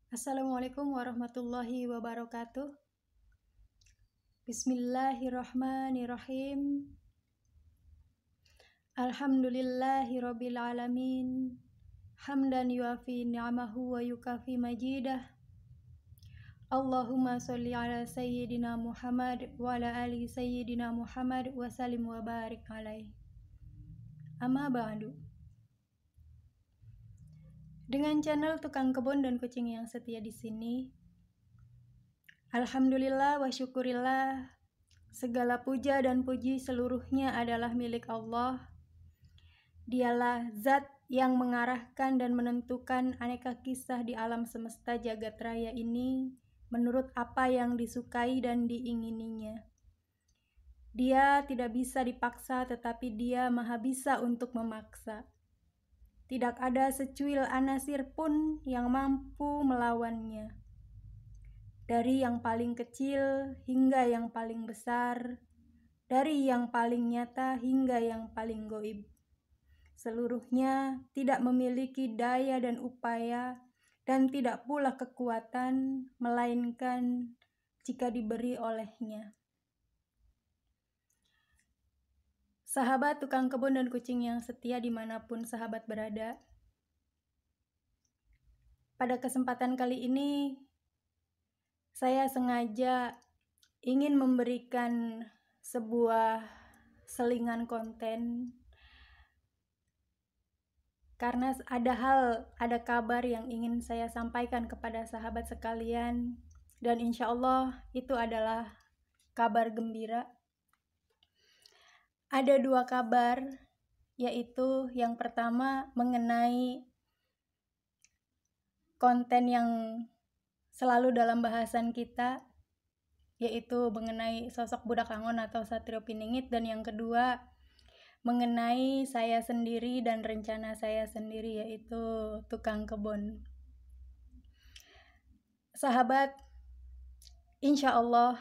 Assalamualaikum warahmatullahi wabarakatuh. Bismillahirrahmanirrahim. Alhamdulillahirabbil alamin. Hamdan yuafi ni'amahu wa yukafi majidah. Allahumma sholli ala sayyidina Muhammad wa ala ali sayyidina Muhammad wa sallim wa barik alaih. Amma ba'du. Dengan channel Tukang Kebun dan Kucing yang setia di sini, alhamdulillah wa syukurillah, segala puja dan puji seluruhnya adalah milik Allah. Dialah zat yang mengarahkan dan menentukan aneka kisah di alam semesta jagat raya ini menurut apa yang disukai dan diingininya. Dia tidak bisa dipaksa, tetapi Dia maha bisa untuk memaksa. Tidak ada secuil anasir pun yang mampu melawannya. Dari yang paling kecil hingga yang paling besar, dari yang paling nyata hingga yang paling goib. Seluruhnya tidak memiliki daya dan upaya, dan tidak pula kekuatan, melainkan jika diberi olehnya. Sahabat Tukang Kebun dan Kucing yang setia dimanapun sahabat berada, pada kesempatan kali ini saya sengaja ingin memberikan sebuah selingan konten karena ada kabar yang ingin saya sampaikan kepada sahabat sekalian, dan insya Allah itu adalah kabar gembira. Ada dua kabar, yaitu yang pertama mengenai konten yang selalu dalam bahasan kita, yaitu mengenai sosok Budak Angon atau Satrio Piningit, dan yang kedua mengenai saya sendiri dan rencana saya sendiri, yaitu Tukang Kebun. Sahabat, insya Allah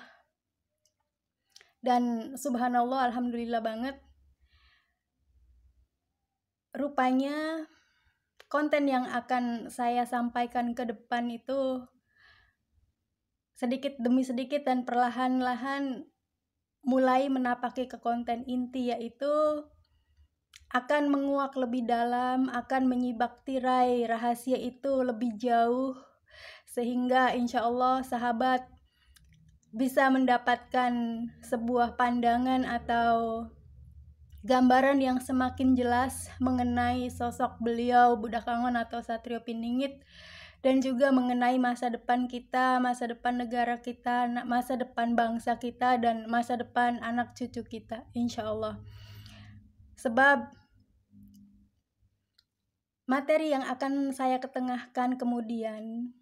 dan subhanallah, alhamdulillah banget, rupanya konten yang akan saya sampaikan ke depan itu sedikit demi sedikit dan perlahan-lahan mulai menapaki ke konten inti, yaitu akan menguak lebih dalam, akan menyibak tirai rahasia itu lebih jauh, sehingga insya Allah sahabat bisa mendapatkan sebuah pandangan atau gambaran yang semakin jelas mengenai sosok beliau Budak Angon atau Satrio Piningit, dan juga mengenai masa depan kita, masa depan negara kita, masa depan bangsa kita, dan masa depan anak cucu kita, insya Allah. Sebab materi yang akan saya ketengahkan kemudian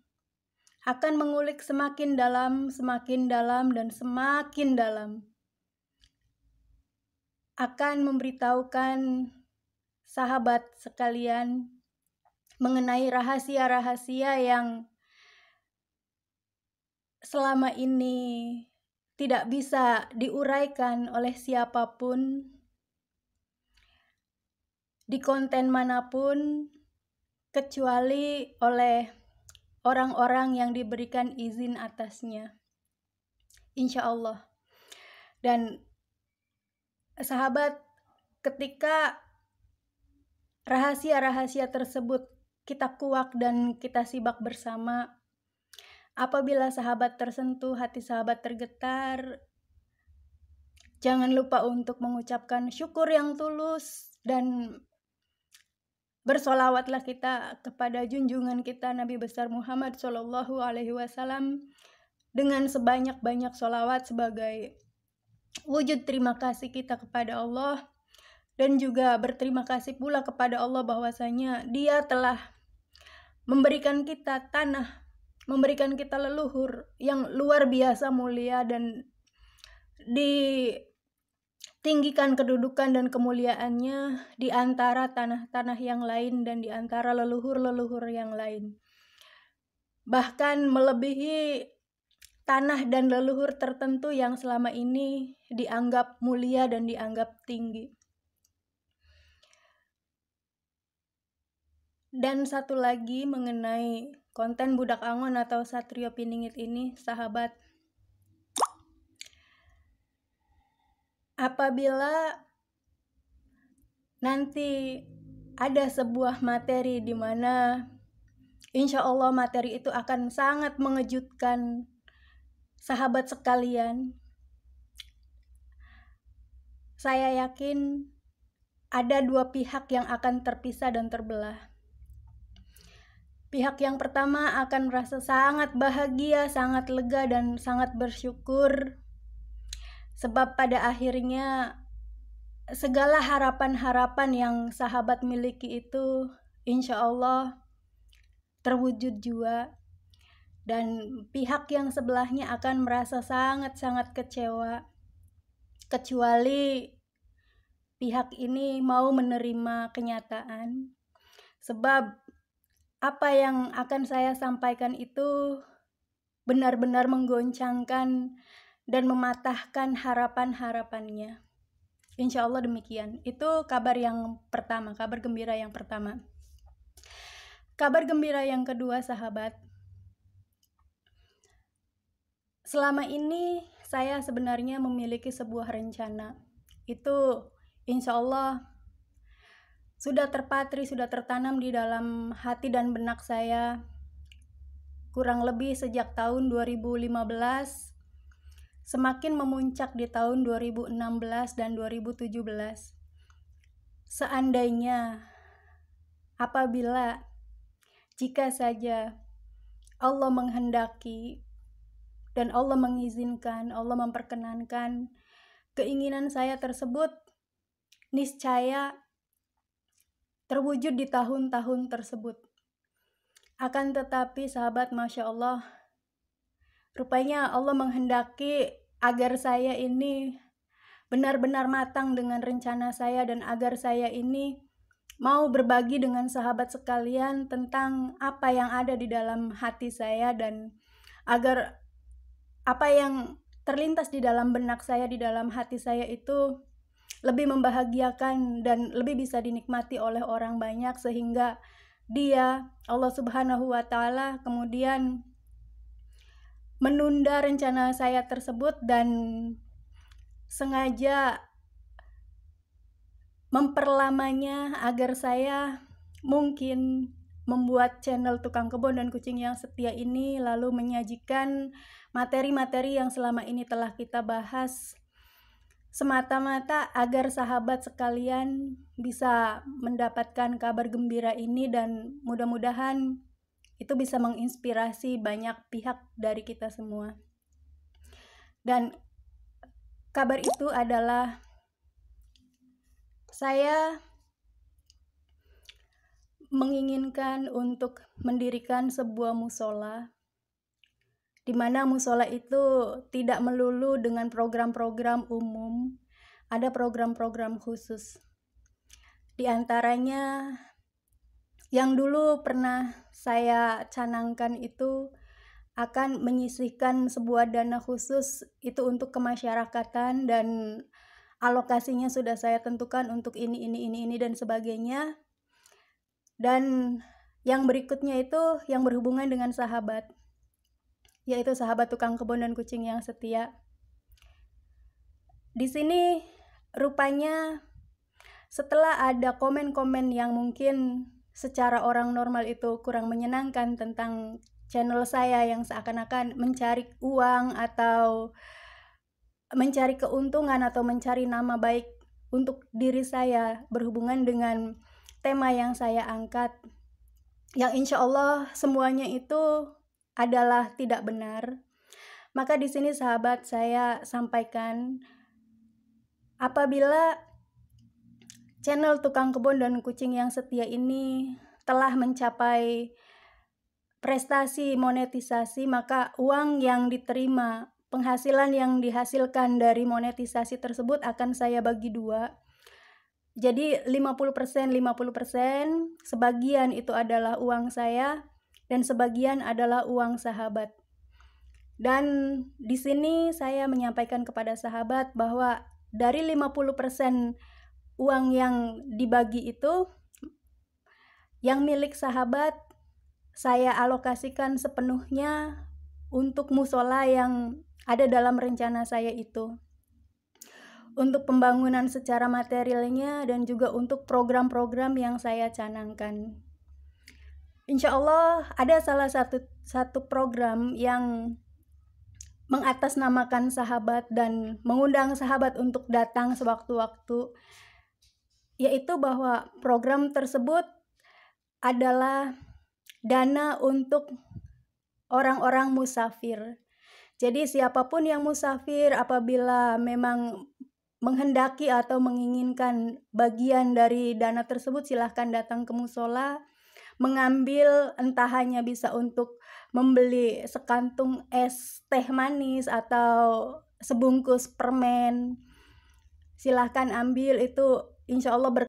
akan mengulik semakin dalam, dan semakin dalam. Akan memberitahukan sahabat sekalian mengenai rahasia-rahasia yang selama ini tidak bisa diuraikan oleh siapapun di konten manapun, kecuali oleh orang-orang yang diberikan izin atasnya, insya Allah. Dan sahabat, ketika rahasia-rahasia tersebut kita kuak dan kita simak bersama, apabila sahabat tersentuh, hati sahabat tergetar, jangan lupa untuk mengucapkan syukur yang tulus dan bersolawatlah kita kepada junjungan kita Nabi besar Muhammad SAW dengan sebanyak-banyak solawat sebagai wujud terima kasih kita kepada Allah, dan juga berterima kasih pula kepada Allah bahwasanya Dia telah memberikan kita tanah, memberikan kita leluhur yang luar biasa mulia, dan tinggikan kedudukan dan kemuliaannya di antara tanah-tanah yang lain dan di antara leluhur-leluhur yang lain. Bahkan melebihi tanah dan leluhur tertentu yang selama ini dianggap mulia dan dianggap tinggi. Dan satu lagi mengenai konten Budak Angon atau Satrio Piningit ini, sahabat. Apabila nanti ada sebuah materi di mana insya Allah materi itu akan sangat mengejutkan sahabat sekalian, saya yakin ada dua pihak yang akan terpisah dan terbelah. Pihak yang pertama akan merasa sangat bahagia, sangat lega, dan sangat bersyukur, sebab pada akhirnya segala harapan-harapan yang sahabat miliki itu insya Allah terwujud juga. Dan pihak yang sebelahnya akan merasa sangat-sangat kecewa, kecuali pihak ini mau menerima kenyataan, sebab apa yang akan saya sampaikan itu benar-benar menggoncangkan dan mematahkan harapan-harapannya. Insya Allah demikian. Itu kabar yang pertama, kabar gembira yang pertama. Kabar gembira yang kedua, sahabat. Selama ini saya sebenarnya memiliki sebuah rencana. Itu insya Allah sudah terpatri, sudah tertanam di dalam hati dan benak saya kurang lebih sejak tahun 2015, semakin memuncak di tahun 2016 dan 2017. Seandainya, apabila, jika saja Allah menghendaki dan Allah mengizinkan, Allah memperkenankan keinginan saya tersebut, niscaya terwujud di tahun-tahun tersebut. Akan tetapi sahabat, Masya Allah, rupanya Allah menghendaki agar saya ini benar-benar matang dengan rencana saya, dan agar saya ini mau berbagi dengan sahabat sekalian tentang apa yang ada di dalam hati saya, dan agar apa yang terlintas di dalam benak saya, di dalam hati saya itu lebih membahagiakan dan lebih bisa dinikmati oleh orang banyak, sehingga Dia, Allah Subhanahu wa Ta'ala, kemudian menunda rencana saya tersebut dan sengaja memperlamanya agar saya mungkin membuat channel Tukang Kebon dan Kucing yang Setia ini, lalu menyajikan materi-materi yang selama ini telah kita bahas, semata-mata agar sahabat sekalian bisa mendapatkan kabar gembira ini, dan mudah-mudahan itu bisa menginspirasi banyak pihak dari kita semua. Dan kabar itu adalah saya menginginkan untuk mendirikan sebuah musola, di mana musola itu tidak melulu dengan program-program umum, ada program-program khusus. Di antaranya yang dulu pernah saya canangkan itu akan menyisihkan sebuah dana khusus itu untuk kemasyarakatan, dan alokasinya sudah saya tentukan untuk ini dan sebagainya. Dan yang berikutnya itu yang berhubungan dengan sahabat, yaitu sahabat Tukang Kebon dan Kucing yang Setia. Di sini rupanya setelah ada komen-komen yang mungkin secara orang normal itu kurang menyenangkan tentang channel saya yang seakan-akan mencari uang atau mencari keuntungan atau mencari nama baik untuk diri saya berhubungan dengan tema yang saya angkat, yang insya Allah semuanya itu adalah tidak benar. Maka di sini sahabat, saya sampaikan, apabila channel Tukang Kebon dan Kucing yang Setia ini telah mencapai prestasi monetisasi, maka uang yang diterima, penghasilan yang dihasilkan dari monetisasi tersebut akan saya bagi dua. Jadi 50%, sebagian itu adalah uang saya dan sebagian adalah uang sahabat. Dan di sini saya menyampaikan kepada sahabat bahwa dari 50% uang yang dibagi itu, yang milik sahabat saya alokasikan sepenuhnya untuk musola yang ada dalam rencana saya itu. Untuk pembangunan secara materialnya dan juga untuk program-program yang saya canangkan. Insya Allah ada salah satu program yang mengatasnamakan sahabat dan mengundang sahabat untuk datang sewaktu-waktu, yaitu bahwa program tersebut adalah dana untuk orang-orang musafir. Jadi siapapun yang musafir apabila memang menghendaki atau menginginkan bagian dari dana tersebut, silahkan datang ke musola, mengambil, entah hanya bisa untuk membeli sekantung es teh manis atau sebungkus permen, silahkan ambil, itu insya Allah